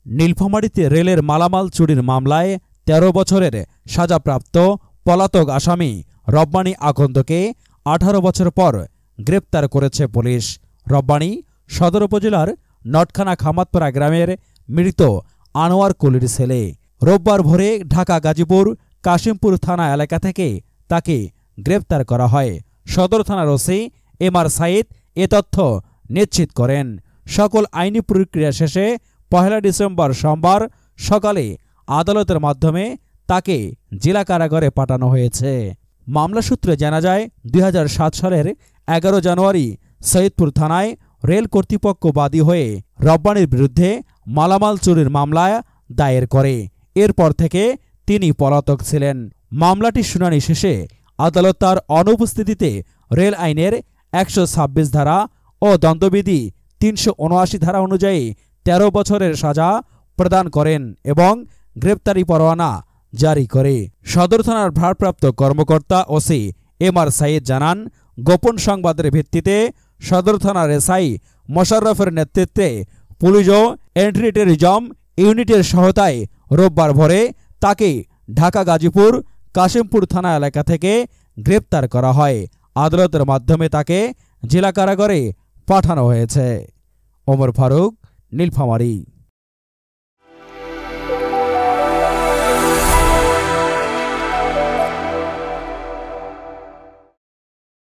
নীলফামারীতে রেলের মালামাল চুরির মামলায় ১৩ বছরের সাজাপ্রাপ্ত পলাতক আসামি রব্বানী আকন্দকে ১৮ বছর পর গ্রেপ্তার করেছে পুলিশ। রব্বানী সদর উপজেলার নটখানা খামাতপাড়া গ্রামের মৃত আনোয়ার কুলির ছেলে। রোববার ভোরে ঢাকা গাজীপুর কাশিমপুর থানা এলাকা থেকে তাকে গ্রেপ্তার করা হয়। সদর থানার ওসি এমআর সাইদ এ তথ্য নিশ্চিত করেন। সকল আইনি প্রক্রিয়া শেষে ১ ডিসেম্বর সোমবার সকালে আদালতের মাধ্যমে তাকে জেলা কারাগারে পাঠানো হয়েছে। মামলা সূত্রে জানা যায় ২০০৭ সালের ১১ জানুয়ারি সৈয়দপুর থানায় রেল কর্তৃপক্ষ বাদী হয়ে রব্বানীর বিরুদ্ধে মালামাল চুরির মামলা দায়ের করে। এরপর থেকে তিনি পলাতক ছিলেন। মামলাটির শুনানি শেষে আদালত তার অনুপস্থিতিতে রেল আইনের ১২৬ ধারা ও দণ্ডবিধি ৩৭৯ ধারা অনুযায়ী ১৩ বছরের সাজা প্রদান করেন এবং গ্রেপ্তারি পরোয়ানা জারি করে। সদর থানার ভারপ্রাপ্ত কর্মকর্তা ওসি এমআর সাইদ জানান, গোপন সংবাদের ভিত্তিতে সদর থানার এসআই মোশাররফের নেতৃত্বে পুলিশ ও এন্টি টেররিজম ইউনিটের সহায়তায় রোববার ভোরে তাকে ঢাকা গাজীপুর কাশিমপুর থানা এলাকা থেকে গ্রেপ্তার করা হয়। আদালতের মাধ্যমে তাকে জেলা কারাগারে পাঠানো হয়েছে। ওমর ফারুক, নীলফামারী।